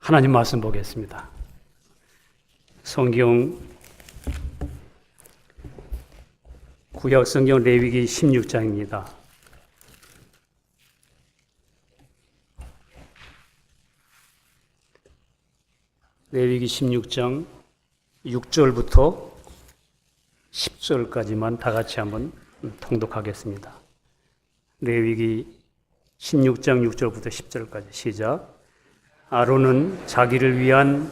하나님 말씀 보겠습니다. 성경 구약 성경 레위기 16장입니다. 레위기 16장 6절부터 10절까지만 다 같이 한번 통독하겠습니다. 레위기 16장 6절부터 10절까지 시작. 아론은 자기를 위한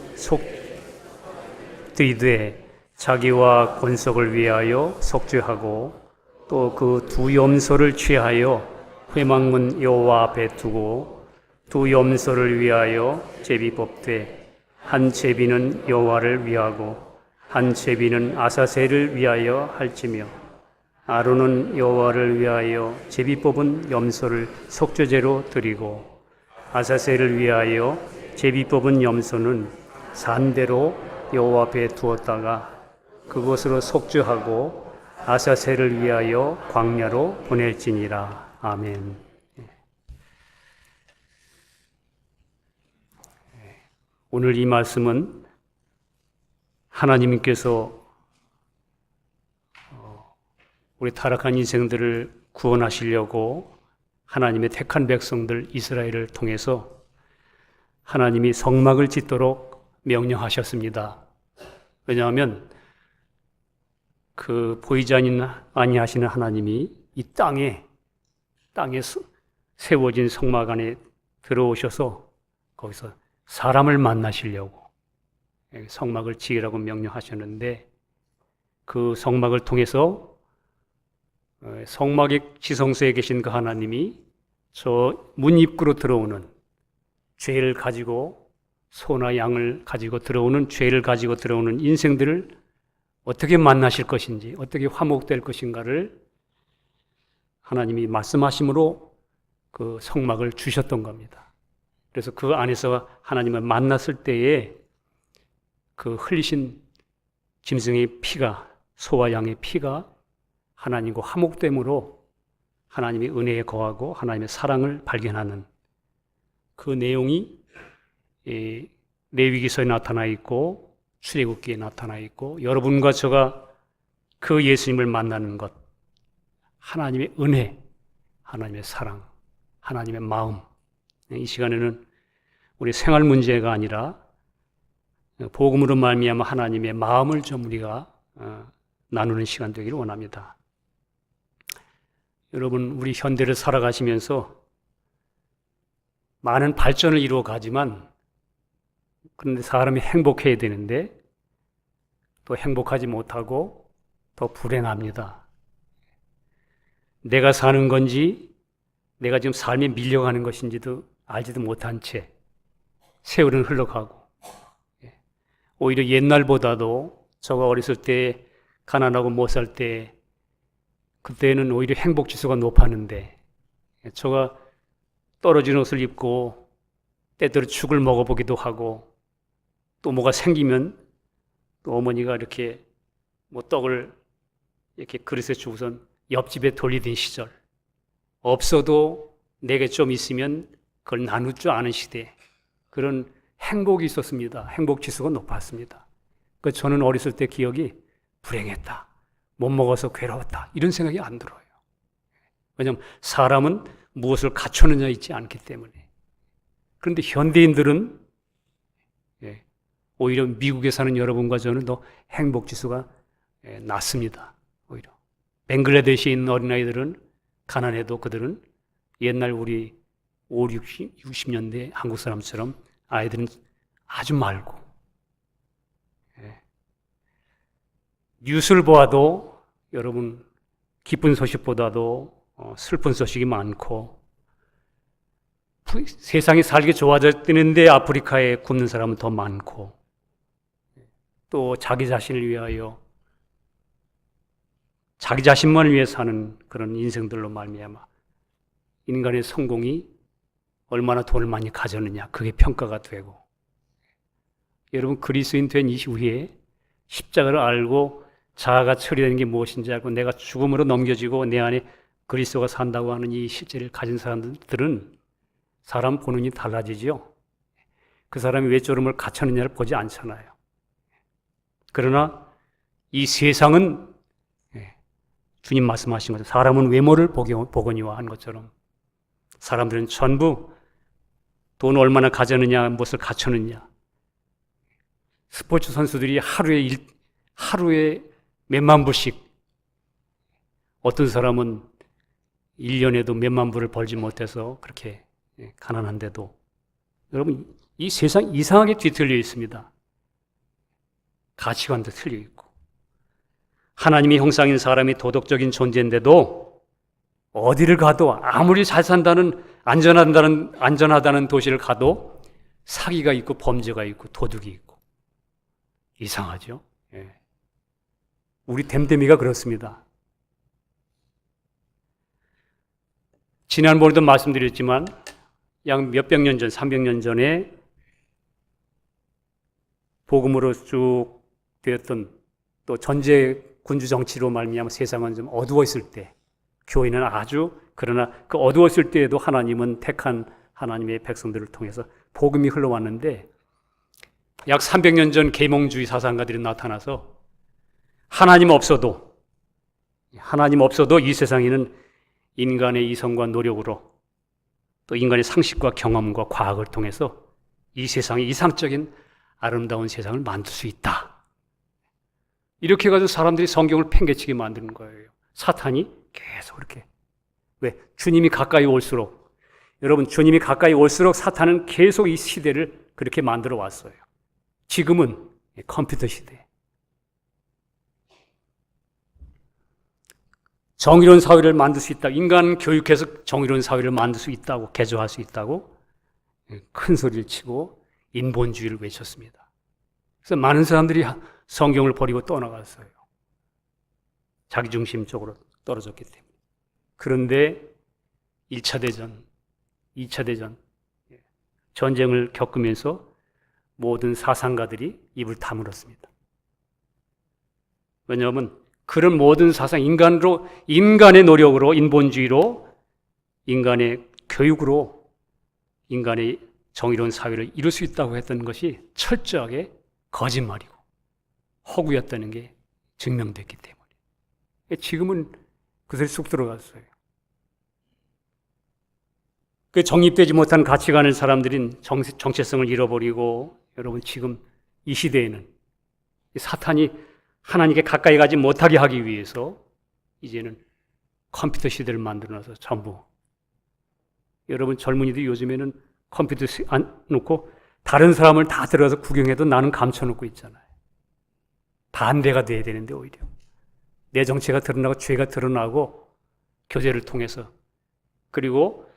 속드리되 자기와 권속을 위하여 속죄하고 또 그 두 염소를 취하여 회막문 여호와 앞에 두고 두 염소를 위하여 제비 뽑되 한 제비는 여호와를 위하고 한 제비는 아사셀을 위하여 할지며 아론은 여호와를 위하여 제비 뽑은 염소를 속죄제로 드리고 아사셀을 위하여 제비 뽑은 염소는 산대로 여호와 앞에 두었다가 그곳으로 속죄하고 아사셀을 위하여 광야로 보낼지니라. 아멘. 오늘 이 말씀은 하나님께서 우리 타락한 인생들을 구원하시려고 하나님의 택한 백성들 이스라엘을 통해서 하나님이 성막을 짓도록 명령하셨습니다. 왜냐하면 그 보이지 아니하시는 하나님이 이 땅에 세워진 성막 안에 들어오셔서 거기서 사람을 만나시려고 성막을 지으라고 명령하셨는데 그 성막을 통해서 성막의 지성소에 계신 그 하나님이 저 문 입구로 들어오는 죄를 가지고 소나 양을 가지고 들어오는 죄를 가지고 들어오는 인생들을 어떻게 만나실 것인지 어떻게 화목될 것인가를 하나님이 말씀하심으로 그 성막을 주셨던 겁니다. 그래서 그 안에서 하나님을 만났을 때에 그 흘리신 짐승의 피가 소와 양의 피가 하나님과 화목됨으로 하나님의 은혜에 거하고 하나님의 사랑을 발견하는 그 내용이 레위기서에 나타나 있고 출애굽기에 나타나 있고 여러분과 저가 그 예수님을 만나는 것, 하나님의 은혜, 하나님의 사랑, 하나님의 마음. 이 시간에는 우리 생활 문제가 아니라 복음으로 말미암아 하나님의 마음을 좀 우리가 나누는 시간 되기를 원합니다. 여러분, 우리 현대를 살아가시면서 많은 발전을 이루어 가지만 그런데 사람이 행복해야 되는데 또 행복하지 못하고 더 불행합니다. 내가 사는 건지 내가 지금 삶에 밀려가는 것인지도 알지도 못한 채 세월은 흘러가고 오히려 옛날보다도 저가 어렸을 때 가난하고 못 살 때 그때는 오히려 행복 지수가 높았는데 저가 떨어진 옷을 입고 때때로 죽을 먹어보기도 하고 또 뭐가 생기면 또 어머니가 이렇게 뭐 떡을 이렇게 그릇에 주고선 옆집에 돌리던 시절, 없어도 내게 좀 있으면 그걸 나눌 줄 아는 시대, 그런 행복이 있었습니다. 행복 지수가 높았습니다. 그 저는 어렸을 때 기억이 불행했다, 못 먹어서 괴로웠다, 이런 생각이 안 들어요. 왜냐하면 사람은 무엇을 갖추느냐 있지 않기 때문에. 그런데 현대인들은 오히려 미국에 사는 여러분과 저는 더 행복 지수가 낮습니다. 오히려 벵글라데시에 있는 어린아이들은 가난해도 그들은 옛날 우리 60년대 한국 사람처럼 아이들은 아주 맑고 뉴스를 보아도 여러분 기쁜 소식보다도 슬픈 소식이 많고 세상이 살기 좋아졌는데 아프리카에 굶는 사람은 더 많고 또 자기 자신을 위하여 자기 자신만을 위해 사는 그런 인생들로 말미암아 인간의 성공이 얼마나 돈을 많이 가졌느냐 그게 평가가 되고 여러분 그리스도인 된 이후에 십자가를 알고 자아가 처리되는 게 무엇인지 알고 내가 죽음으로 넘겨지고 내 안에 그리스도가 산다고 하는 이 실제를 가진 사람들은 사람 보는 눈이 달라지죠. 그 사람이 왜 저름을 갖췄느냐를 보지 않잖아요. 그러나 이 세상은 주님 말씀하신 것처럼 사람은 외모를 보거니와 한 것처럼 사람들은 전부 돈 얼마나 가졌느냐, 무엇을 갖췄느냐. 스포츠 선수들이 하루에 몇만 불씩, 어떤 사람은 1년에도 몇만 불을 벌지 못해서 그렇게 가난한데도, 여러분, 이 세상 이상하게 뒤틀려 있습니다. 가치관도 틀려 있고. 하나님의 형상인 사람이 도덕적인 존재인데도 어디를 가도 아무리 잘 산다는 안전하다는 도시를 가도 사기가 있고 범죄가 있고 도둑이 있고. 이상하죠? 예. 우리 댐댐이가 그렇습니다. 지난번에도 말씀드렸지만 약 몇백 년 전, 300년 전에 복음으로 쭉 되었던 또 전제 군주 정치로 말미암아 세상은 좀 어두웠을 때, 교회는 그러나 그 어두웠을 때에도 하나님은 택한 하나님의 백성들을 통해서 복음이 흘러왔는데, 약 300년 전 계몽주의 사상가들이 나타나서 하나님 없어도 이 세상에는 인간의 이성과 노력으로 또 인간의 상식과 경험과 과학을 통해서 이 세상의 이상적인 아름다운 세상을 만들 수 있다. 이렇게 해가지고 사람들이 성경을 팽개치게 만드는 거예요. 사탄이 계속 그렇게. 왜? 주님이 가까이 올수록, 여러분, 주님이 가까이 올수록 사탄은 계속 이 시대를 그렇게 만들어 왔어요. 지금은 컴퓨터 시대. 정의로운 사회를 만들 수 있다. 인간 교육해서 정의로운 사회를 만들 수 있다고, 개조할 수 있다고 큰 소리를 치고 인본주의를 외쳤습니다. 그래서 많은 사람들이 성경을 버리고 떠나갔어요. 자기중심적으로 떨어졌기 때문에. 그런데 1차 대전, 2차 대전, 전쟁을 겪으면서 모든 사상가들이 입을 다물었습니다. 왜냐하면 그런 모든 사상, 인간의 노력으로, 인본주의로, 인간의 교육으로 인간의 정의로운 사회를 이룰 수 있다고 했던 것이 철저하게 거짓말이고 허구였다는 게 증명됐기 때문에. 지금은 그것에 쑥 들어갔어요. 그 정립되지 못한 가치관을 사람들은 정체성을 잃어버리고, 여러분, 지금 이 시대에는 사탄이 하나님께 가까이 가지 못하게 하기 위해서 이제는 컴퓨터 시대를 만들어놔서 전부, 여러분 젊은이들이 요즘에는 컴퓨터 안 놓고 다른 사람을 다 들어가서 구경해도 나는 감춰놓고 있잖아요. 반대가 돼야 되는데 오히려 내 정체가 드러나고 죄가 드러나고 교제를 통해서, 그리고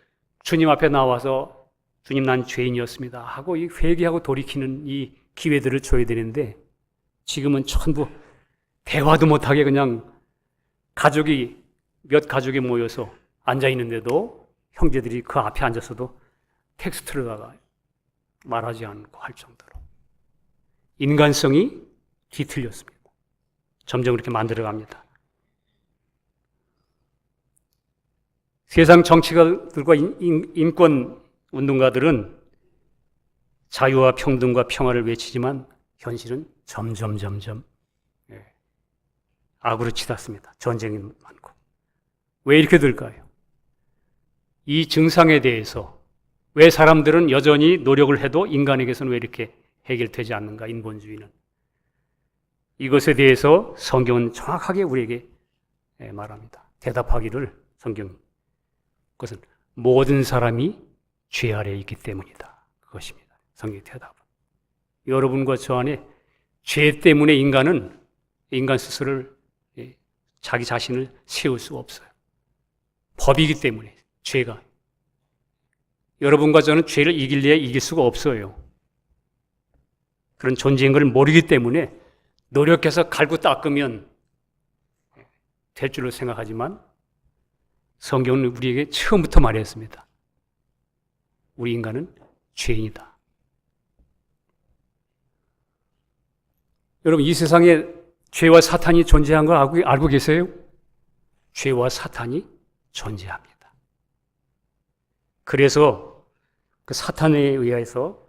주님 앞에 나와서 주님 난 죄인이었습니다 하고 이 회개하고 돌이키는 이 기회들을 줘야 되는데, 지금은 전부 대화도 못하게 그냥 몇 가족이 모여서 앉아 있는데도 형제들이 그 앞에 앉아서도 텍스트로다가 말하지 않고 할 정도로 인간성이 뒤틀렸습니다. 점점 그렇게 만들어갑니다. 세상 정치가들과 인권 운동가들은 자유와 평등과 평화를 외치지만 현실은 점점 악으로 치닫습니다. 전쟁이 많고. 왜 이렇게 될까요? 이 증상에 대해서 왜 사람들은 여전히 노력을 해도 인간에게서는 왜 이렇게 해결되지 않는가, 인본주의는. 이것에 대해서 성경은 정확하게 우리에게 말합니다. 대답하기를 성경, 그것은 모든 사람이 죄 아래에 있기 때문이다. 그것입니다. 성경의 대답은. 여러분과 저 안에 죄 때문에 인간 스스로를, 자기 자신을 세울 수가 없어요. 법이기 때문에, 죄가. 여러분과 저는 죄를 이길래야 이길 수가 없어요. 그런 존재인 걸 모르기 때문에 노력해서 갈고 닦으면 될 줄로 생각하지만 성경은 우리에게 처음부터 말했습니다. 우리 인간은 죄인이다. 여러분, 이 세상에 죄와 사탄이 존재한 걸 알고 계세요? 죄와 사탄이 존재합니다. 그래서 그 사탄에 의해서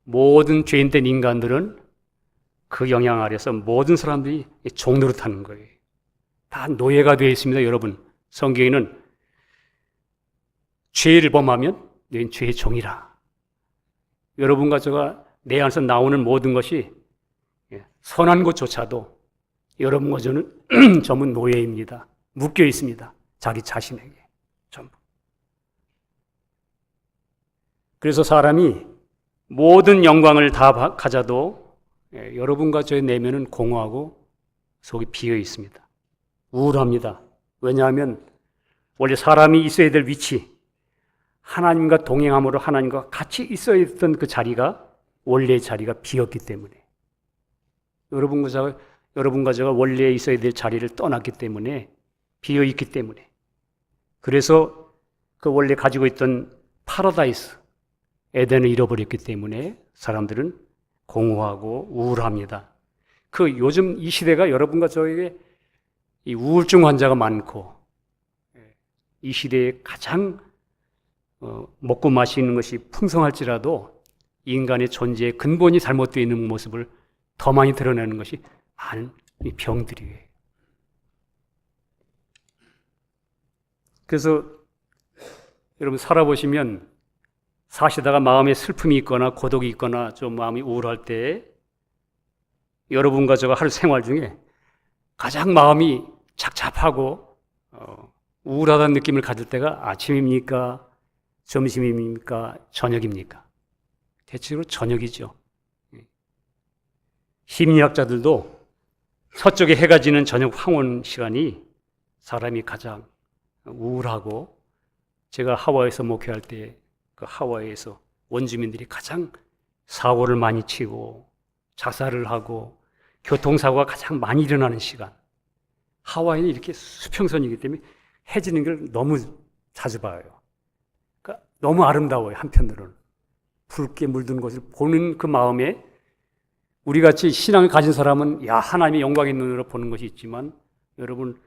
모든 죄인된 인간들은 그 영향 아래서 모든 사람들이 종노릇하는 거예요. 다 노예가 되어 있습니다, 여러분. 성경에는 죄를 범하면 너희는 죄의 종이라. 여러분과 제가 내 안에서 나오는 모든 것이 선한 것조차도 여러분과 저는 전부 노예입니다. 묶여 있습니다. 자기 자신에게 전부. 그래서 사람이 모든 영광을 다 가져도 여러분과 저의 내면은 공허하고 속이 비어 있습니다. 우울합니다. 왜냐하면 원래 사람이 있어야 될 위치, 하나님과 동행함으로 하나님과 같이 있어야 했던 그 자리가 원래의 자리가 비었기 때문에 여러분과 제가 원래 있어야 될 자리를 떠났기 때문에 비어 있기 때문에 그래서 그 원래 가지고 있던 파라다이스 에덴을 잃어버렸기 때문에 사람들은 공허하고 우울합니다. 그 요즘 이 시대가 여러분과 저에게 이 우울증 환자가 많고 이 시대에 가장 먹고 마시는 것이 풍성할지라도 인간의 존재의 근본이 잘못되어 있는 모습을 더 많이 드러내는 것이 많은 병들이에요. 그래서 여러분 살아보시면 사시다가 마음에 슬픔이 있거나 고독이 있거나 좀 마음이 우울할 때 여러분과 제가 하루 생활 중에 가장 마음이 착잡하고 우울하다는 느낌을 가질 때가 아침입니까? 점심입니까? 저녁입니까? 대체로 저녁이죠. 심리학자들도 서쪽에 해가 지는 저녁 황혼 시간이 사람이 가장 우울하고 제가 하와이에서 목회할 때 그 하와이에서 원주민들이 가장 사고를 많이 치고 자살을 하고 교통사고가 가장 많이 일어나는 시간. 하와이는 이렇게 수평선이기 때문에 해 지는 걸 너무 자주 봐요. 그러니까 너무 아름다워요. 한편으로는 붉게 물든 것을 보는 그 마음에 우리같이 신앙을 가진 사람은 야 하나님의 영광의 눈으로 보는 것이 있지만 여러분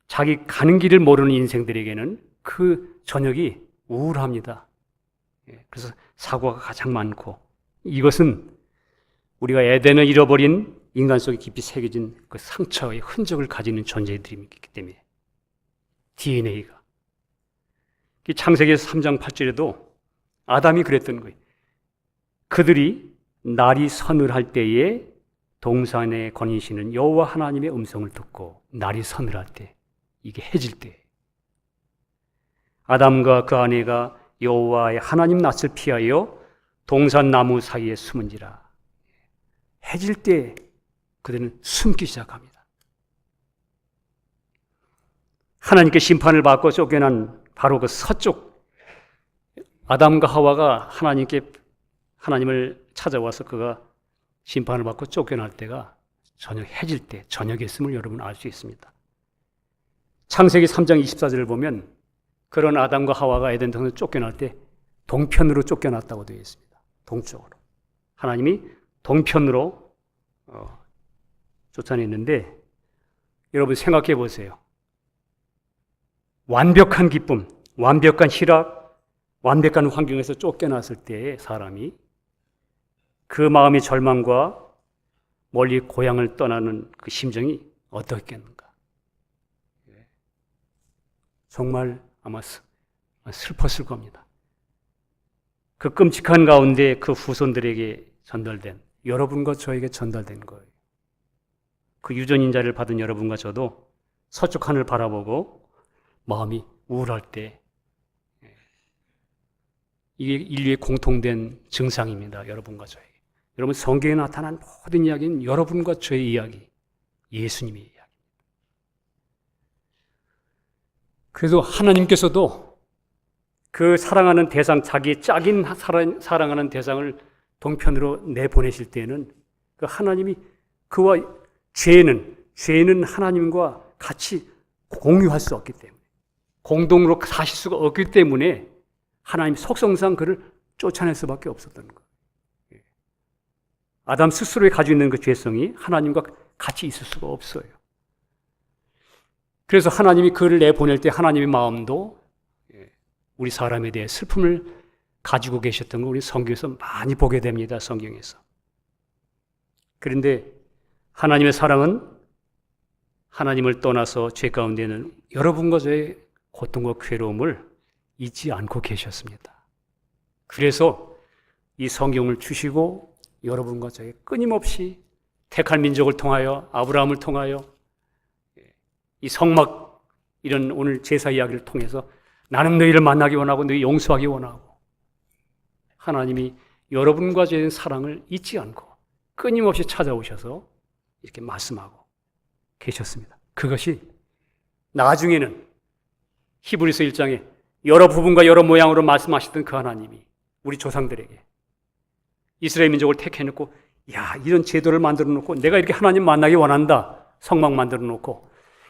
자기 가는 길을 모르는 인생들에게는 그 저녁이 우울합니다. 그래서 사고가 가장 많고 이것은 우리가 에덴을 잃어버린 인간 속에 깊이 새겨진 그 상처의 흔적을 가지는 존재들이기 때문에 DNA가 창세기에서 3장 8절에도 아담이 그랬던 거예요. 그들이 날이 서늘할 때에 동산에 거니시는 여호와 하나님의 음성을 듣고 날이 서늘할 때 이게 해질 때 아담과 그 아내가 여호와의 하나님 낯을 피하여 동산 나무 사이에 숨은지라. 해질 때 그들은 숨기 시작합니다. 하나님께 심판을 받고 쫓겨난 바로 그 서쪽 아담과 하와가 하나님을 찾아와서 그가 심판을 받고 쫓겨날 때가 저녁 해질 때 저녁이었음을 여러분 알 수 있습니다. 창세기 3장 24절을 보면 그런 아담과 하와가 에덴 동산에서 쫓겨날 때 동편으로 쫓겨났다고 되어 있습니다. 동쪽으로. 하나님이 동편으로 쫓아냈는데 여러분 생각해 보세요. 완벽한 기쁨, 완벽한 희락, 완벽한 환경에서 쫓겨났을 때의 사람이 그 마음의 절망과 멀리 고향을 떠나는 그 심정이 어떻겠는가. 정말 아마 슬펐을 겁니다. 그 끔찍한 가운데 그 후손들에게 전달된 여러분과 저에게 전달된 거예요. 그 유전인자를 받은 여러분과 저도 서쪽 하늘 바라보고 마음이 우울할 때 이게 인류의 공통된 증상입니다. 여러분과 저에게. 여러분 성경에 나타난 모든 이야기는 여러분과 저의 이야기, 예수님의 이야기. 그래서 하나님께서도 그 사랑하는 대상, 자기의 짝인 사랑하는 대상을 동편으로 내보내실 때에는 그 하나님이 그와 죄는 하나님과 같이 공유할 수 없기 때문에 공동으로 사실 수가 없기 때문에 하나님 속성상 그를 쫓아낼 수밖에 없었던 거예요. 아담 스스로에 가지고 있는 그 죄성이 하나님과 같이 있을 수가 없어요. 그래서 하나님이 그를 내보낼 때 하나님의 마음도 우리 사람에 대해 슬픔을 가지고 계셨던 걸 우리 성경에서 많이 보게 됩니다. 성경에서. 그런데 하나님의 사랑은 하나님을 떠나서 죄 가운데는 여러분과 저의 고통과 괴로움을 잊지 않고 계셨습니다. 그래서 이 성경을 주시고 여러분과 저의 끊임없이 택할 민족을 통하여 아브라함을 통하여 이 성막 이런 오늘 제사 이야기를 통해서 나는 너희를 만나기 원하고 너희 용서하기 원하고 하나님이 여러분과 저의 사랑을 잊지 않고 끊임없이 찾아오셔서 이렇게 말씀하고 계셨습니다. 그것이 나중에는 히브리서 1장에 여러 부분과 여러 모양으로 말씀하시던 그 하나님이 우리 조상들에게 이스라엘 민족을 택해놓고 야 이런 제도를 만들어 놓고 내가 이렇게 하나님 만나기 원한다. 성막 만들어 놓고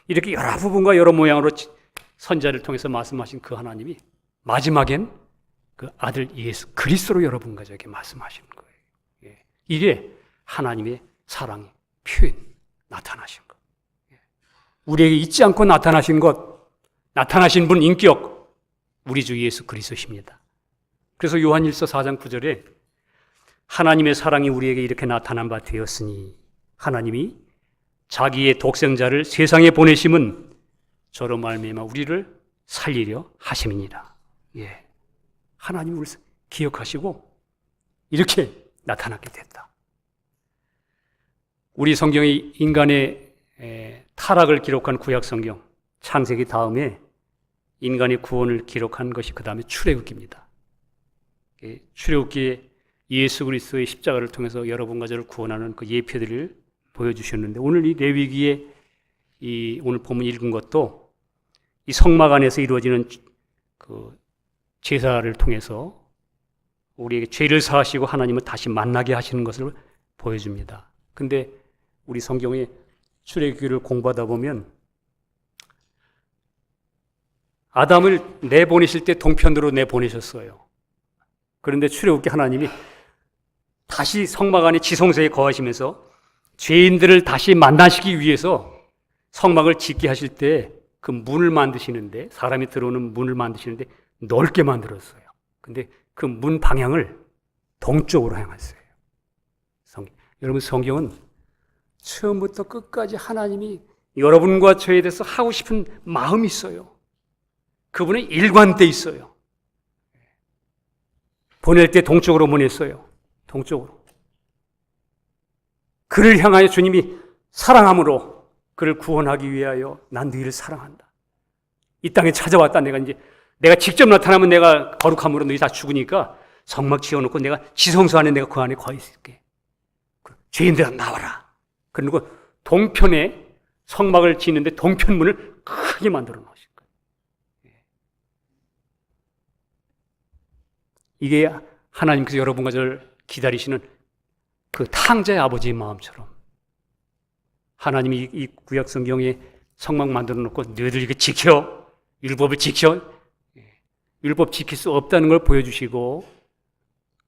이렇게 여러 부분과 여러 모양으로 선자를 통해서 말씀하신 그 하나님이 마지막엔 그 아들 예수 그리스도로 여러분과 저에게 말씀하시는 거예요. 이게 하나님의 사랑의 표현, 나타나신 것. 우리에게 잊지 않고 나타나신 것, 나타나신 분 인격, 우리 주 예수 그리스도십니다. 그래서 요한일서 4장 9절에 하나님의 사랑이 우리에게 이렇게 나타난 바 되었으니 하나님이 자기의 독생자를 세상에 보내심은 저로 말미암아 우리를 살리려 하심이니라. 하나님이 우리를 기억하시고 이렇게 나타나게 됐다. 우리 성경이 인간의 타락을 기록한 구약 성경 창세기 다음에 인간의 구원을 기록한 것이 그 다음에 출애굽기입니다. 출애굽기에 예수 그리스도의 십자가를 통해서 여러분과 저를 구원하는 그 예표들을 보여주셨는데 오늘 이 레위기에 오늘 본문 읽은 것도 이 성막 안에서 이루어지는 그 제사를 통해서 우리에게 죄를 사하시고 하나님을 다시 만나게 하시는 것을 보여줍니다. 근데 우리 성경의 출애굽기를 공부하다 보면 아담을 내보내실 때 동편으로 내보내셨어요. 그런데 출애굽기 하나님이 다시 성막 안에 지성소에 거하시면서 죄인들을 다시 만나시기 위해서 성막을 짓게 하실 때 그 문을 만드시는데 사람이 들어오는 문을 만드시는데 넓게 만들었어요. 근데 그 문 방향을 동쪽으로 향했어요. 여러분 성경은 처음부터 끝까지 하나님이 여러분과 저에 대해서 하고 싶은 마음이 있어요. 그분의 일관돼 있어요. 보낼 때 동쪽으로 보냈어요. 동쪽으로. 그를 향하여 주님이 사랑함으로 그를 구원하기 위하여 난 너희를 사랑한다. 이 땅에 찾아왔다. 내가 직접 나타나면 내가 거룩함으로 너희 다 죽으니까 성막 지어놓고 내가 지성소 안에 내가 그 안에 거해 있을게. 죄인들아 나와라. 그리고 동편에 성막을 짓는데 동편문을 크게 만들어 놓으신 거예요. 이게 하나님께서 여러분과 저를 기다리시는 그 탕자의 아버지의 마음처럼 하나님이 이 구약 성경에 성막 만들어 놓고 너희들 이거 지켜, 율법을 지켜, 율법 지킬 수 없다는 걸 보여주시고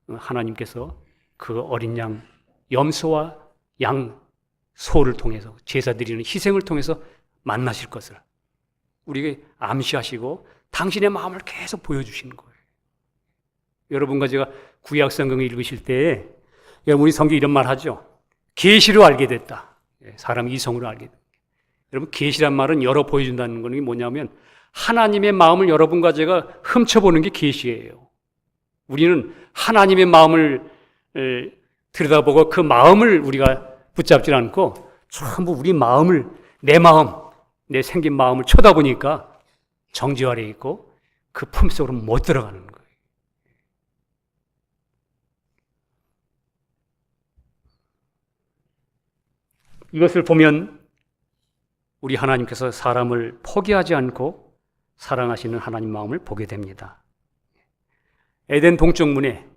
하나님께서 그 어린 양 염소와 양 소를 통해서 제사 드리는 희생을 통해서 만나실 것을 우리에게 암시하시고 당신의 마음을 계속 보여주시는 거예요. 여러분과 제가 구약 성경을 읽으실 때 여러분 우리 성경 이런 말 하죠. 계시로 알게 됐다. 사람 이성으로 알게 됩니다. 여러분 계시란 말은 열어 보여준다는 건 뭐냐면 하나님의 마음을 여러분과 제가 훔쳐보는 게 계시예요. 우리는 하나님의 마음을 들여다보고 그 마음을 우리가 붙잡지 않고 전부 우리 마음을 내 생긴 마음을 쳐다보니까 정죄 아래 있고 그 품속으로 못 들어가는 거예요. 이것을 보면 우리 하나님께서 사람을 포기하지 않고 사랑하시는 하나님 마음을 보게 됩니다. 에덴 동쪽 문에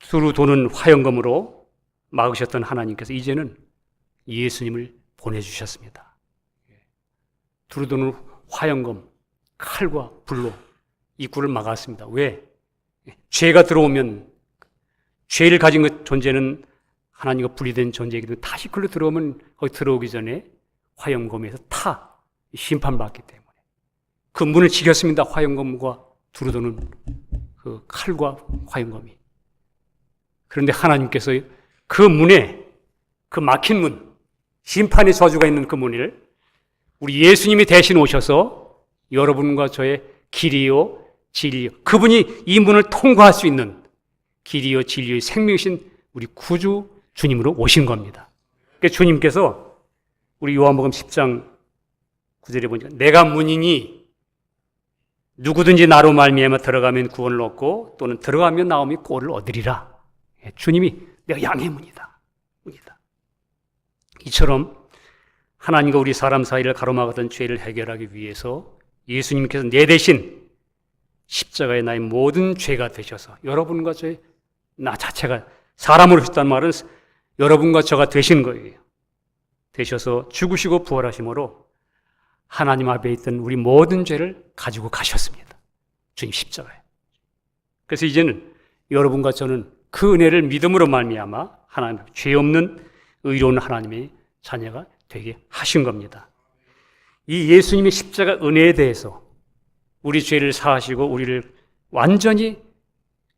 두루 도는 화영검으로 막으셨던 하나님께서 이제는 예수님을 보내주셨습니다. 두루 도는 화영검, 칼과 불로 입구를 막았습니다. 왜? 죄가 들어오면 죄를 가진 것 존재는 하나님과 분리된 존재이기 때문에 다시 그로 들어오면 거기 들어오기 전에 화영검에서 심판받기 때문에 그 문을 지켰습니다. 화영검과 두루 도는 그 그 칼과 화용검이. 그런데 하나님께서 그 문에, 그 막힌 문, 심판의 저주가 있는 그 문을 우리 예수님이 대신 오셔서 여러분과 저의 길이요 진리요, 그분이 이 문을 통과할 수 있는 길이요 진리요 생명이신 우리 구주 주님으로 오신 겁니다. 그러니까 주님께서 우리 요한복음 10장 9절에 보니까 내가 문이니 누구든지 나로 말미암아 들어가면 구원을 얻고 또는 들어가면 나오면 꼴을 얻으리라. 주님이 내가 양의 문이다. 이처럼 하나님과 우리 사람 사이를 가로막았던 죄를 해결하기 위해서 예수님께서 내 대신 십자가에 나의 모든 죄가 되셔서 여러분과 저의 나 자체가 사람으로 오셨다는 말은 여러분과 저가 되신 거예요. 되셔서 죽으시고 부활하심으로 하나님 앞에 있던 우리 모든 죄를 가지고 가셨습니다. 주님 십자가에. 그래서 이제는 여러분과 저는 그 은혜를 믿음으로 말미암아 하나님 죄 없는 의로운 하나님의 자녀가 되게 하신 겁니다. 이 예수님의 십자가 은혜에 대해서 우리 죄를 사하시고 우리를 완전히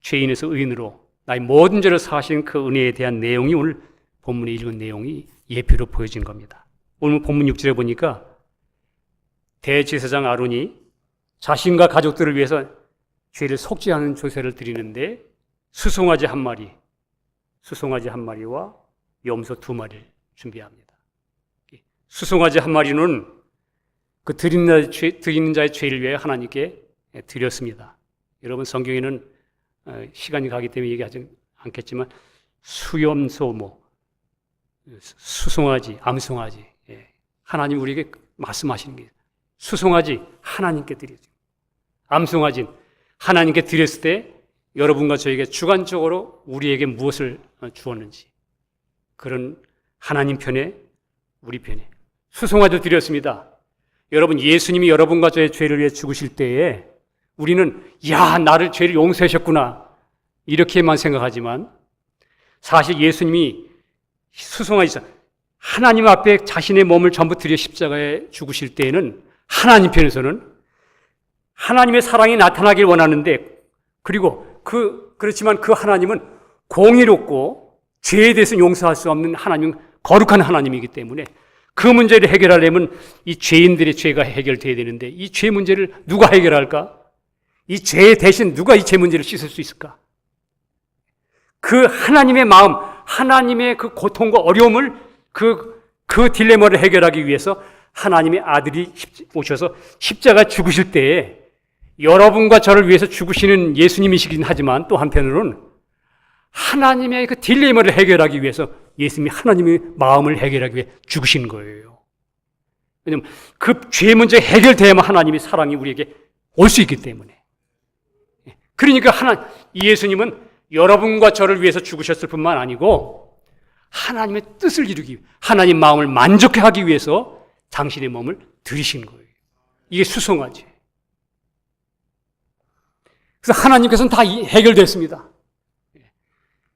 죄인에서 의인으로 나의 모든 죄를 사하신 그 은혜에 대한 내용이 오늘 본문에 읽은 내용이 예표로 보여진 겁니다. 오늘 본문 6절에 보니까 대제사장 아론이 자신과 가족들을 위해서 죄를 속죄하는 조세를 드리는데 수송아지 한 마리와 염소 2마리를 준비합니다. 수송아지 한 마리는 그 드리는 자의 죄를 위해 하나님께 드렸습니다. 여러분 성경에는 시간이 가기 때문에 얘기하지 않겠지만 수염소, 수송아지, 암송아지, 하나님 우리에게 말씀하시는 게 수송아지 하나님께 드리죠. 암송아지 하나님께 드렸을 때 여러분과 저에게 주관적으로 우리에게 무엇을 주었는지 그런 하나님 편에 우리 편에 수송아지 드렸습니다. 여러분 예수님이 여러분과 저의 죄를 위해 죽으실 때에 우리는 나를 죄를 용서하셨구나 이렇게만 생각하지만 사실 예수님이 수송아지 하나님 앞에 자신의 몸을 전부 들여 십자가에 죽으실 때에는 하나님 편에서는 하나님의 사랑이 나타나길 원하는데 그리고 그렇지만 그 하나님은 공의롭고 죄에 대해서 용서할 수 없는 하나님, 거룩한 하나님이기 때문에 그 문제를 해결하려면 이 죄인들의 죄가 해결돼야 되는데 이 죄 문제를 누가 해결할까? 이 죄 대신 누가 이 죄 문제를 씻을 수 있을까? 그 하나님의 마음, 하나님의 그 고통과 어려움을 그 딜레마를 해결하기 위해서 하나님의 아들이 오셔서 십자가 죽으실 때에 여러분과 저를 위해서 죽으시는 예수님이시긴 하지만 또 한편으로는 하나님의 그 딜레마를 해결하기 위해서 예수님이 하나님의 마음을 해결하기 위해 죽으신 거예요. 왜냐하면 그 죄 문제 해결돼야만 하나님의 사랑이 우리에게 올 수 있기 때문에. 그러니까 예수님은 여러분과 저를 위해서 죽으셨을 뿐만 아니고 하나님의 뜻을 이루기 위해 하나님 마음을 만족해 하기 위해서 당신의 몸을 들이신 거예요. 이게 수송아지. 그래서 하나님께서는 다 해결됐습니다.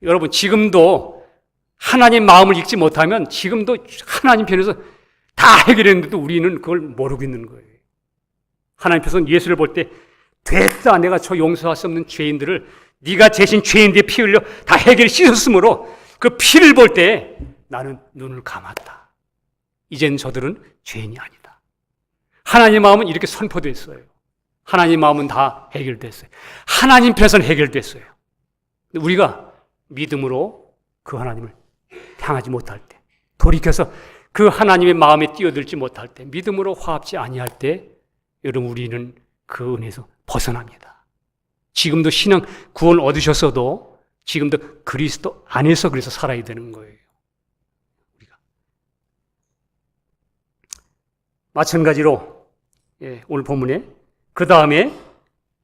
여러분 지금도 하나님 마음을 읽지 못하면 지금도 하나님 편에서 다 해결했는데도 우리는 그걸 모르고 있는 거예요. 하나님께서는 예수를 볼 때 됐다 내가 저 용서할 수 없는 죄인들을 네가 대신 죄인들의 피 흘려 다 해결 씻었으므로 그 피를 볼 때 나는 눈을 감았다. 이젠 저들은 죄인이 아니다. 하나님의 마음은 이렇게 선포됐어요. 하나님의 마음은 다 해결됐어요. 하나님 편에서는 해결됐어요. 우리가 믿음으로 그 하나님을 향하지 못할 때, 돌이켜서 그 하나님의 마음에 뛰어들지 못할 때, 믿음으로 화합지 아니할 때, 여러분 우리는 그 은혜에서 벗어납니다. 지금도 신앙 구원 얻으셨어도 지금도 그리스도 안에서 그래서 살아야 되는 거예요. 우리가 마찬가지로 오늘 본문에 그 다음에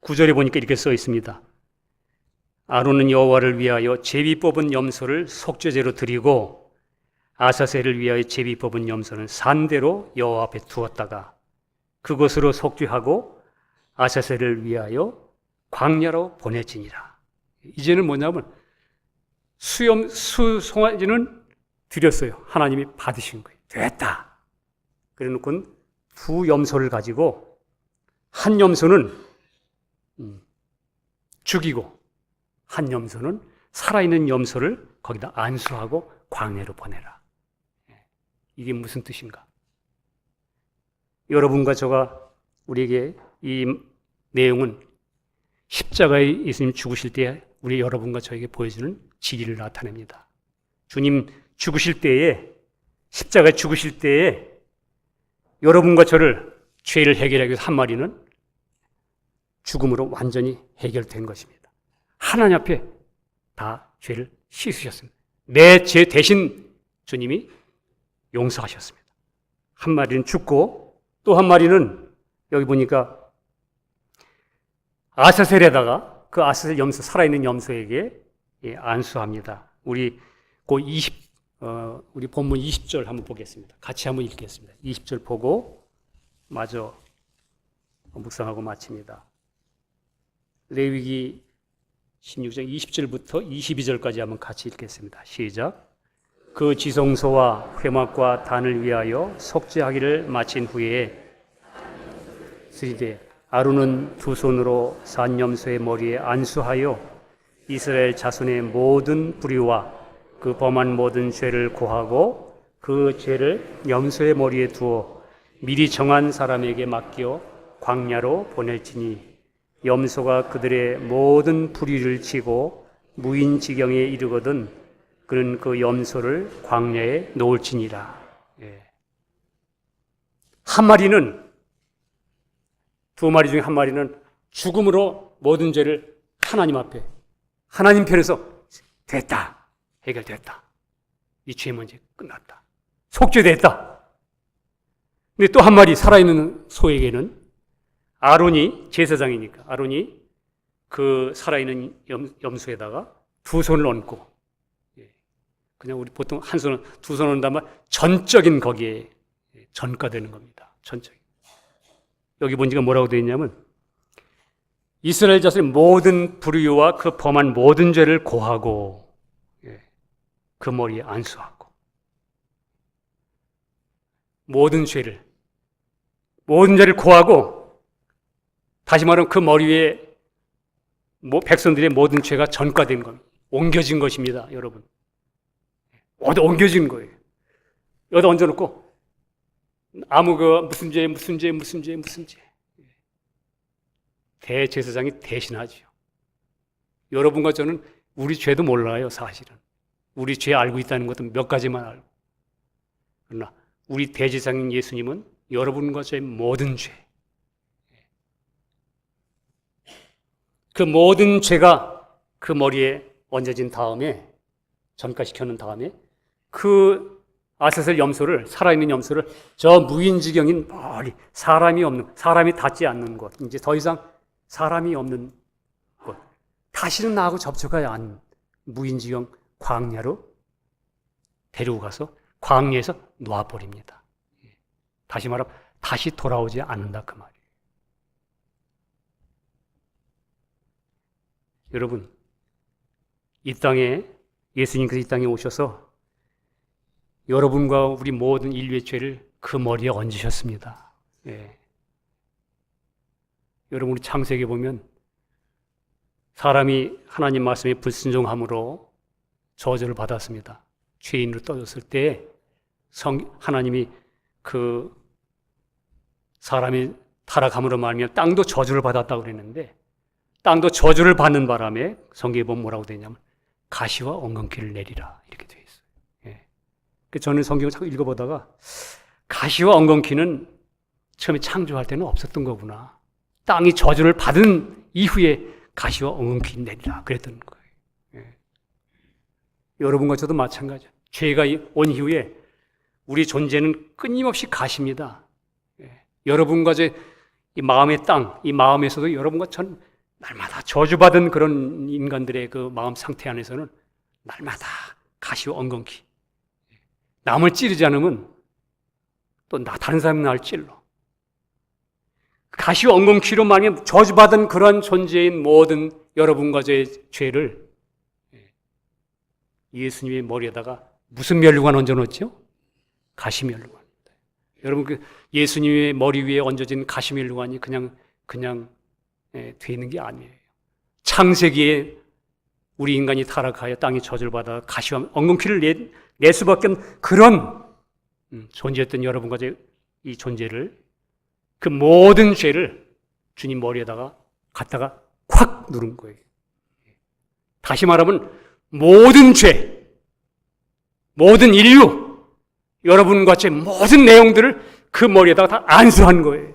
9절에 보니까 이렇게 써 있습니다. 아론은 여호와를 위하여 제비 뽑은 염소를 속죄제로 드리고 아사셀을 위하여 제비 뽑은 염소는 산대로 여호와 앞에 두었다가 그곳으로 속죄하고 아사셀을 위하여 광야로 보내지니라. 이제는 뭐냐면 수송아지는 드렸어요. 하나님이 받으신 거예요. 됐다. 그래 놓고는 두 염소를 가지고 한 염소는 죽이고 한 염소는 살아있는 염소를 거기다 안수하고 광야로 보내라. 이게 무슨 뜻인가? 여러분과 저가 우리에게 이 내용은 십자가에 예수님 죽으실 때 우리 여러분과 저에게 보여주는 진리를 나타냅니다. 주님 죽으실 때에, 십자가에 죽으실 때에 여러분과 저를 죄를 해결하기 위해서 한 마리는 죽음으로 완전히 해결된 것입니다. 하나님 앞에 다 죄를 씻으셨습니다. 내 죄 대신 주님이 용서하셨습니다. 한 마리는 죽고 또 한 마리는 여기 보니까 아사셀에다가 그 아사셀 염소, 살아있는 염소에게 안수합니다. 우리 우리 본문 20절 한번 보겠습니다. 같이 한번 읽겠습니다. 20절 보고 마저 묵상하고 마칩니다. 레위기 16장 20절부터 22절까지 한번 같이 읽겠습니다. 시작. 그 지성소와 회막과 단을 위하여 속죄하기를 마친 후에 쓰리되 아론은 두 손으로 산 염소의 머리에 안수하여 이스라엘 자손의 모든 불의와 그 범한 모든 죄를 고하고 그 죄를 염소의 머리에 두어 미리 정한 사람에게 맡겨 광야로 보낼지니 염소가 그들의 모든 불의를 지고 무인지경에 이르거든 그는 그 염소를 광야에 놓을지니라. 한 마리는, 두 마리 중에 한 마리는 죽음으로 모든 죄를 하나님 앞에, 하나님 편에서 됐다, 해결됐다, 이 죄 문제 끝났다, 속죄됐다. 근데 또 한 마리 살아있는 소에게는 아론이, 제사장이니까 아론이 그 살아있는 염소에다가 두 손을 얹고, 그냥 우리 보통 한 손은, 두 손을 얹다면 전적인 거기에 전가되는 겁니다. 전적인. 여기 보니까 뭐라고 되어 있냐면 이스라엘 자손의 모든 불의와 그 범한 모든 죄를 고하고 그 머리에 안수하고 모든 죄를 고하고, 다시 말하면 그 머리 위에 백성들의 모든 죄가 전가된 겁니다. 옮겨진 것입니다, 여러분. 어디 옮겨진 거예요. 여기다 얹어놓고 아무 무슨 죄 대제사장이 대신하죠. 여러분과 저는 우리 죄도 몰라요, 사실은. 우리 죄 알고 있다는 것도 몇 가지만 알고. 그러나 우리 대제사장인 예수님은 여러분과 저의 모든 죄, 그 모든 죄가 그 머리에 얹어진 다음에, 전가시켜 놓은 다음에 그 아사셀 염소를, 살아있는 염소를 저 무인지경인 멀리 사람이 닿지 않는 곳, 이제 더 이상 사람이 없는 곳, 다시는 나하고 접촉하지 않는 무인지경 광야로 데리고 가서 광야에서 놓아버립니다. 다시 말하면 다시 돌아오지 않는다, 그 말이에요. 여러분, 이 땅에, 예수님께서 이 땅에 오셔서 여러분과 우리 모든 인류의 죄를 그 머리에 얹으셨습니다. 여러분, 우리 창세기에 보면 사람이 하나님 말씀에 불순종함으로 저주를 받았습니다. 죄인으로 떠졌을 때 하나님이 그 사람이 타락함으로 말미암아 땅도 저주를 받았다고 그랬는데, 땅도 저주를 받는 바람에 성경에 보면 뭐라고 되냐면 가시와 엉겅퀴를 내리라, 이렇게 되어 있어요. 저는 성경을 자꾸 읽어보다가 가시와 엉겅퀴는 처음에 창조할 때는 없었던 거구나. 땅이 저주를 받은 이후에 가시와 엉겅퀴를 내리라 그랬던 거예요. 여러분과 저도 마찬가지예요. 죄가 온 이후에 우리 존재는 끊임없이 가십니다. 여러분과 제 이 마음의 땅, 이 마음에서도 여러분과 전 날마다 저주받은 그런 인간들의 그 마음 상태 안에서는 날마다 가시와 엉겅퀴. 남을 찌르지 않으면 또 다른 사람이 나를 찔러. 가시와 엉겅퀴로 말하면 저주받은 그런 존재인 모든 여러분과 저의 죄를 예수님의 머리에다가 무슨 면류관 얹어놓죠? 가시면류관. 여러분, 그 예수님의 머리 위에 얹어진 가시면류관이 그냥 돼 있는 게 아니에요. 창세기에 우리 인간이 타락하여 땅에 저주받아 가시와 엉겅퀴를 낼 수밖에 없는 그런 존재였던 여러분과 이 존재를, 그 모든 죄를 주님 머리에다가 갖다가 콱 누른 거예요. 다시 말하면 모든 죄, 모든 인류, 여러분과 제 모든 내용들을 그 머리에다가 다 안수한 거예요.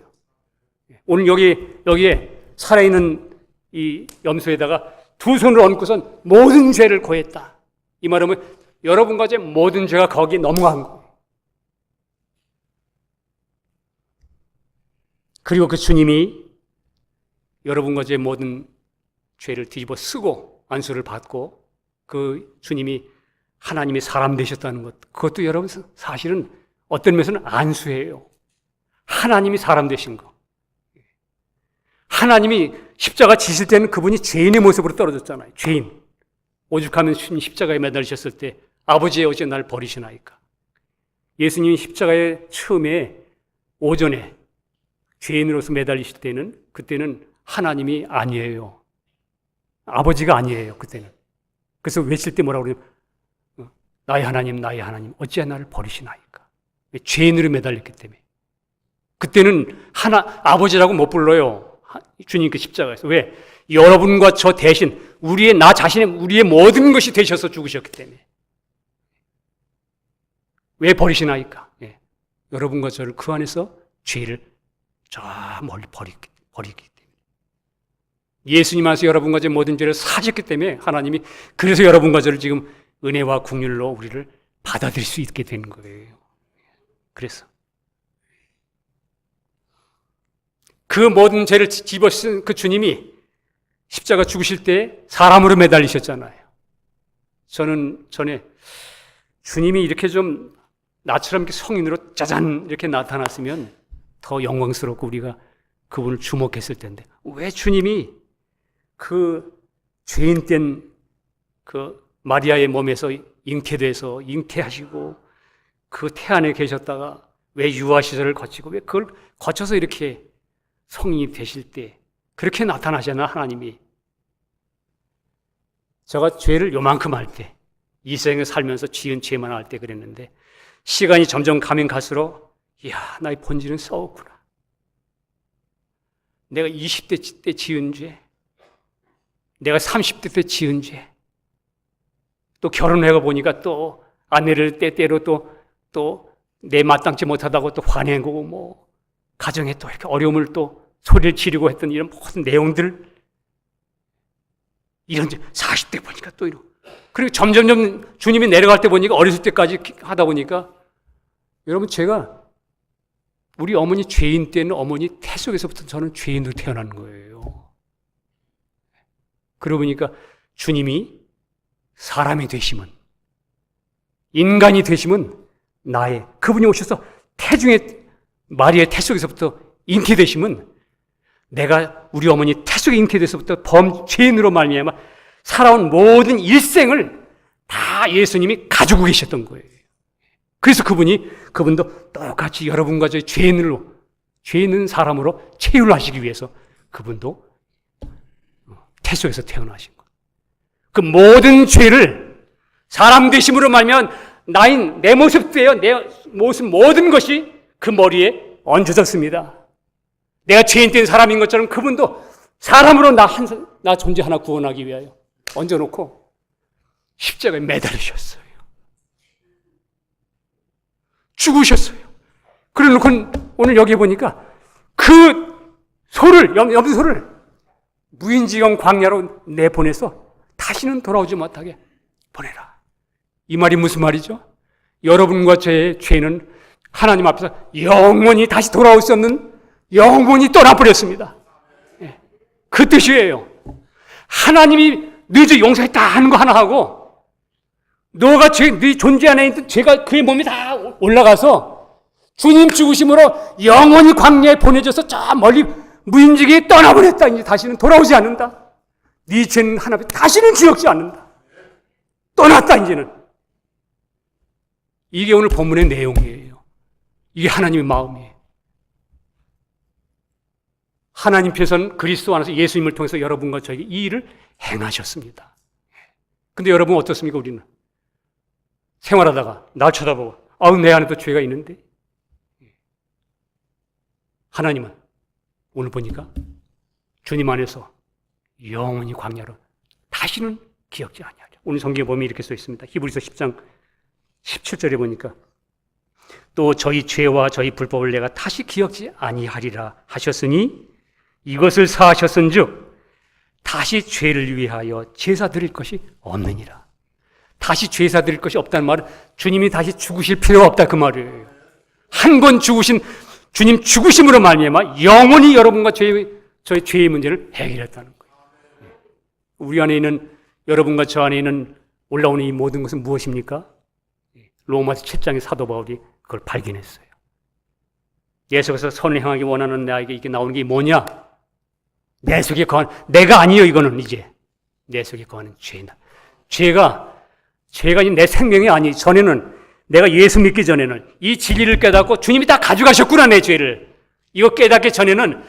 오늘 여기에 살아있는 이 염소에다가 두 손을 얹고선 모든 죄를 고했다. 이 말하면 여러분과 제 모든 죄가 거기에 넘어간 거예요. 그리고 그 주님이 여러분과 제 모든 죄를 뒤집어 쓰고 안수를 받고 그 주님이 하나님의 사람 되셨다는 것, 그것도 여러분 사실은 어떤 면에서는 안수예요. 하나님이 사람 되신 거. 하나님이 십자가 지실 때는 그분이 죄인의 모습으로 떨어졌잖아요. 죄인. 오죽하면 십자가에 매달리셨을 때 아버지의 어찌 날 버리시나이까. 예수님이 십자가에 처음에 오전에 죄인으로서 매달리실 때는 그때는 하나님이 아니에요. 아버지가 아니에요. 그때는. 그래서 외칠 때 뭐라고 그래요? 나의 하나님, 나의 하나님, 어찌하여 나를 버리시나이까. 죄인으로 매달렸기 때문에. 그때는 아버지라고 못 불러요. 주님 그 십자가에서. 왜? 여러분과 저 대신 나 자신의 우리의 모든 것이 되셔서 죽으셨기 때문에. 왜 버리시나이까? 예. 여러분과 저를 그 안에서 죄를 저 멀리 버리기 때문에. 예수님 안에서 여러분과 제 모든 죄를 사셨기 때문에 하나님이 그래서 여러분과 저를 지금 은혜와 긍휼로 우리를 받아들일 수 있게 된 거예요. 그래서 그 모든 죄를 집어쓴 그 주님이 십자가 죽으실 때 사람으로 매달리셨잖아요. 저는 전에 주님이 이렇게 좀 나처럼 이렇게 성인으로 짜잔 이렇게 나타났으면 더 영광스럽고 우리가 그분을 주목했을 텐데, 왜 주님이 그 죄인 된 그 마리아의 몸에서 잉태돼서 잉태하시고 그 태 안에 계셨다가 왜 유아 시절을 거치고 왜 그걸 거쳐서 이렇게 성인이 되실 때 그렇게 나타나잖아. 하나님이. 제가 죄를 요만큼 할 때, 이 세상에 살면서 지은 죄만 할 때 그랬는데 시간이 점점 가면 갈수록 이야, 나의 본질은 썩었구나. 내가 20대 때 지은 죄, 내가 30대 때 지은 죄, 또 결혼해가 보니까 또 아내를 때때로 또 내 마땅치 못하다고 또 화내고 뭐 가정에 또 이렇게 어려움을 또 소리를 지르고 했던 이런 모든 내용들, 이런 40대 보니까 또 이러고, 그리고 점점점 주님이 내려갈 때 보니까 어렸을 때까지 하다 보니까 여러분, 제가 우리 어머니 죄인 때는 어머니 태 속에서부터 저는 죄인으로 태어난 거예요. 그러고 보니까 주님이 사람이 되심은, 인간이 되심은 그분이 오셔서 태중에 마리아의 태 속에서부터 잉태되심은 내가 우리 어머니 태 속에 잉태돼서부터 죄인으로 말미암아 살아온 모든 일생을 다 예수님이 가지고 계셨던 거예요. 그래서 그분도 똑같이 여러분과 저희 죄 있는 사람으로 체휼을 하시기 위해서 그분도 태 속에서 태어나신 거예요. 그 모든 죄를 사람 되심으로 말미암아 내 모습도요, 내 모습 모든 것이 그 머리에 얹어졌습니다. 내가 죄인 된 사람인 것처럼 그분도 사람으로 나 존재 하나 구원하기 위하여 얹어놓고 십자가에 매달리셨어요. 죽으셨어요. 그래 놓고 오늘 여기 보니까 그 염소를 무인지경 광야로 내보내서 다시는 돌아오지 못하게 보내라. 이 말이 무슨 말이죠? 여러분과 저의 죄는 하나님 앞에서 영원히 다시 돌아올 수 없는, 영원히 떠나버렸습니다. 그 뜻이에요. 하나님이 너희 용서했다 하는 거 하나 하고, 너가 네 존재 안에 있는 죄가 그의 몸에 다 올라가서 주님 죽으심으로 영원히 광야에 보내져서 저 멀리 무인지기에 떠나버렸다. 이제 다시는 돌아오지 않는다. 네 죄는 하나님 다시는 기억지 않는다. 떠났다. 이제는. 이게 오늘 본문의 내용이에요. 이게 하나님의 마음이에요. 하나님께서는 그리스도 안에서 예수님을 통해서 여러분과 저에게 이 일을 행하셨습니다. 근데 여러분 어떻습니까? 우리는 생활하다가 날 쳐다보고 아우 내 안에도 죄가 있는데, 하나님은 오늘 보니까 주님 안에서 영원히 광야로 다시는 기억지 아니하리라. 오늘 성경에 보면 이렇게 써 있습니다. 히브리서 10장 17절에 보니까 또 저희 죄와 저희 불법을 내가 다시 기억지 아니하리라 하셨으니 이것을 사하셨은즉 다시 죄를 위하여 제사 드릴 것이 없느니라. 다시 제사 드릴 것이 없다는 말은 주님이 다시 죽으실 필요가 없다 그 말이에요. 한 번 죽으신 주님 죽으심으로 말미암아 영원히 여러분과 저의 죄의 문제를 해결했다는 거예요. 우리 안에 있는, 여러분과 저 안에 있는 올라오는 이 모든 것은 무엇입니까? 로마서 7장의 사도 바울이 그걸 발견했어요. 예수께서 선을 행하기 원하는 나에게 이게 나오는 게 뭐냐? 내 속에 거한, 내가 아니요 이거는 이제 내 속에 거하는 죄다. 죄가 내 생명이 아니. 전에는 내가 예수 믿기 전에는 이 진리를 깨닫고 주님이 다 가져가셨구나 내 죄를. 이거 깨닫기 전에는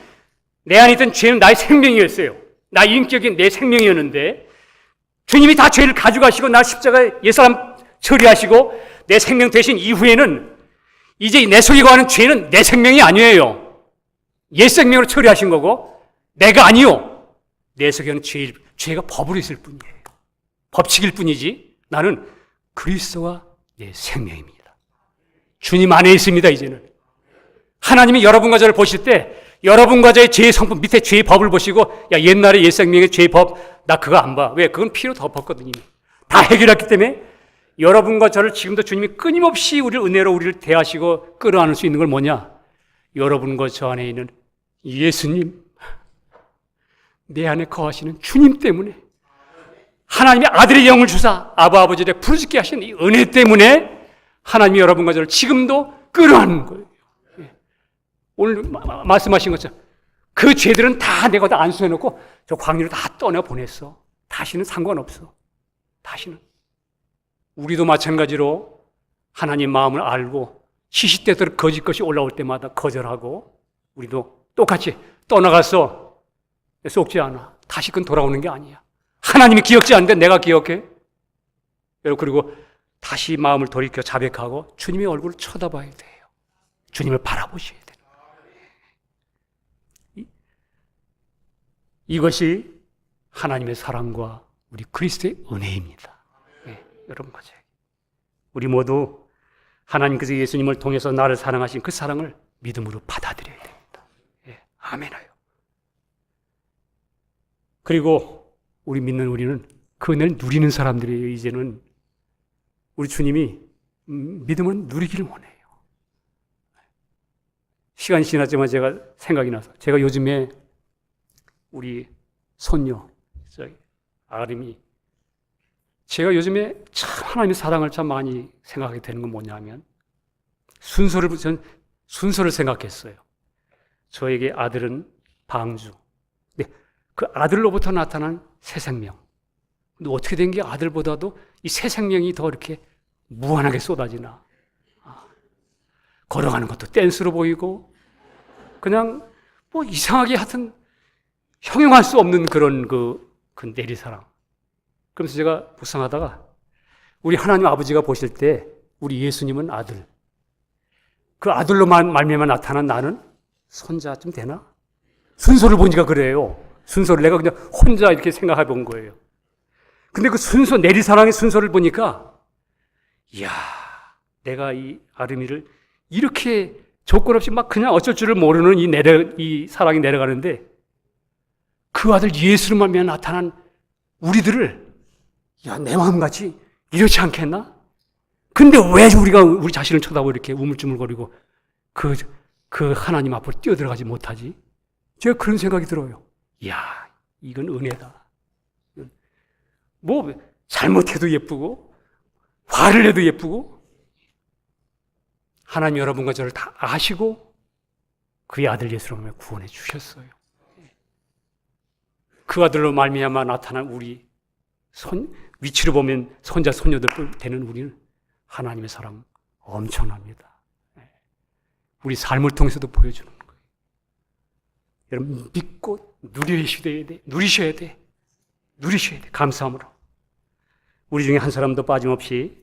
내 안에 있던 죄는 나의 생명이었어요. 나의 인격이 내 생명이었는데 주님이 다 죄를 가져가시고 나 십자가에 옛사람 처리하시고 내 생명 되신 이후에는 이제 내 속에 거하는 죄는 내 생명이 아니에요. 옛 생명으로 처리하신 거고 내가 아니요. 내 속에 거하는 죄가 법으로 있을 뿐이에요. 법칙일 뿐이지 나는 그리스도와 내 생명입니다. 주님 안에 있습니다. 이제는 하나님이 여러분과 저를 보실 때 여러분과 저의 죄의 성품 밑에 죄의 법을 보시고 야 옛날에 옛 생명의 죄의 법 나 그거 안 봐. 왜? 그건 피로 덮었거든요. 다 해결했기 때문에 여러분과 저를 지금도 주님이 끊임없이 은혜로 우리를 대하시고 끌어안을 수 있는 걸 뭐냐? 여러분과 저 안에 있는 예수님, 내 안에 거하시는 주님 때문에, 하나님의 아들의 영을 주사 아버지를 부르짖게 하신 이 은혜 때문에 하나님이 여러분과 저를 지금도 끌어안는 거예요. 오늘 말씀하신 것처럼 그 죄들은 다 내가 다 안수해놓고 저 광야로 다 떠나보냈어. 다시는 상관없어. 다시는. 우리도 마찬가지로 하나님 마음을 알고 시시때때로 거짓 것이 올라올 때마다 거절하고 우리도 똑같이 떠나갔어. 속지 않아. 다시 그건 돌아오는 게 아니야. 하나님이 기억지 않는데 내가 기억해. 여러분 그리고 다시 마음을 돌이켜 자백하고 주님의 얼굴을 쳐다봐야 돼요. 주님을 바라보셔야 돼요. 이것이 하나님의 사랑과 우리 그리스도의 은혜입니다. 네, 여러분과 제가. 우리 모두 하나님께서 예수님을 통해서 나를 사랑하신 그 사랑을 믿음으로 받아들여야 됩니다. 네, 아멘하요. 그리고 우리 믿는 우리는 그 은혜를 누리는 사람들이에요. 이제는 우리 주님이 믿음을 누리기를 원해요. 시간이 지났지만 제가 생각이 나서 제가 요즘에 우리 손녀 아름이 제가 요즘에 참 하나님의 사랑을 참 많이 생각하게 되는 건 뭐냐면 순서를 생각했어요. 저에게 아들은 방주. 근데 그 아들로부터 나타난 새 생명. 근데 어떻게 된 게 아들보다도 이 새 생명이 더 이렇게 무한하게 쏟아지나. 걸어가는 것도 댄스로 보이고 그냥 뭐 이상하게 하여튼 형용할 수 없는 그런 그 내리사랑. 그래서 제가 묵상하다가 우리 하나님 아버지가 보실 때 우리 예수님은 아들. 그 아들로만 말미암아 나타난 나는 손자쯤 되나? 순서를 보니까 그래요. 순서를 내가 그냥 혼자 이렇게 생각해 본 거예요. 근데 그 순서, 내리사랑의 순서를 보니까 이야, 내가 이 아름이를 이렇게 조건 없이 막 그냥 어쩔 줄을 모르는 이 사랑이 내려가는데 그 아들 예수로 말미암아 나타난 우리들을 야, 내 마음같이 이렇지 않겠나? 근데 왜 우리가 우리 자신을 쳐다보고 이렇게 우물쭈물거리고 그 하나님 앞으로 뛰어들어가지 못하지? 제가 그런 생각이 들어요. 이야, 이건 은혜다. 뭐 잘못해도 예쁘고 화를 내도 예쁘고 하나님 여러분과 저를 다 아시고 그의 아들 예수로 말미암아 구원해 주셨어요. 그 아들로 말미암아 나타난 우리 위치로 보면 손자 손녀들 되는 우리는 하나님의 사랑 엄청납니다. 우리 삶을 통해서도 보여주는 거예요. 여러분 믿고 누리셔야 돼. 감사함으로. 우리 중에 한 사람도 빠짐없이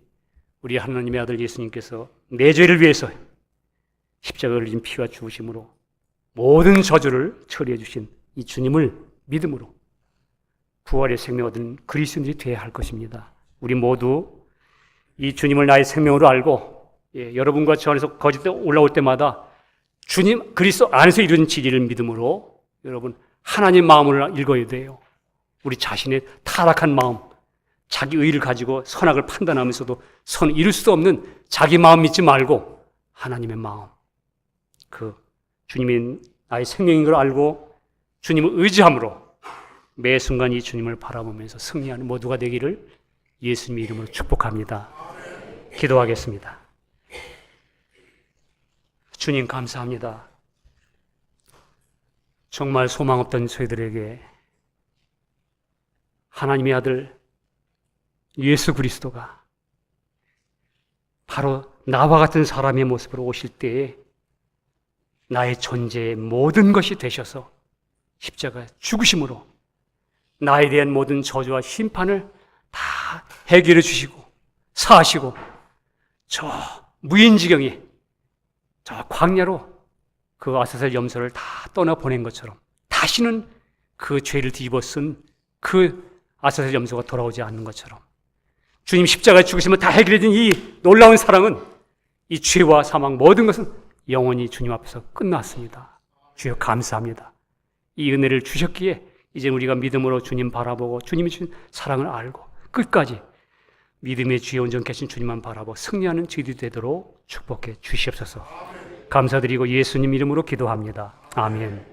우리 하나님의 아들 예수님께서 내 죄를 위해서 십자가를 흘린 피와 죽으심으로 모든 저주를 처리해 주신 이 주님을 믿음으로 부활의 생명 얻은 그리스도인들이 되어야 할 것입니다. 우리 모두 이 주님을 나의 생명으로 알고 여러분과 저 안에서 거짓 올라올 때마다 주님 그리스도 안에서 이루어진 진리를 믿음으로 여러분 하나님 마음을 읽어야 돼요. 우리 자신의 타락한 마음, 자기 의를 가지고 선악을 판단하면서도 선을 이룰 수 없는 자기 마음 믿지 말고 하나님의 마음, 그 주님이 나의 생명인 걸 알고 주님을 의지함으로 매 순간 이 주님을 바라보면서 승리하는 모두가 되기를 예수님의 이름으로 축복합니다. 기도하겠습니다. 주님 감사합니다. 정말 소망 없던 저희들에게 하나님의 아들 예수 그리스도가 바로 나와 같은 사람의 모습으로 오실 때에 나의 존재의 모든 것이 되셔서 십자가 죽으심으로 나에 대한 모든 저주와 심판을 다 해결해 주시고 사하시고 저 무인지경에 저 광야로 그 아사셀 염소를 다 떠나보낸 것처럼 다시는 그 죄를 뒤집어 쓴 그 아사셀 염소가 돌아오지 않는 것처럼 주님 십자가에 죽으시면 다 해결해진 이 놀라운 사랑은 이 죄와 사망 모든 것은 영원히 주님 앞에서 끝났습니다. 주여 감사합니다. 이 은혜를 주셨기에 이제 우리가 믿음으로 주님 바라보고 주님이 주신 사랑을 알고 끝까지 믿음의 주에 온전 계신 주님만 바라보고 승리하는 저희들이 되도록 축복해 주시옵소서. 감사드리고 예수님 이름으로 기도합니다. 아멘.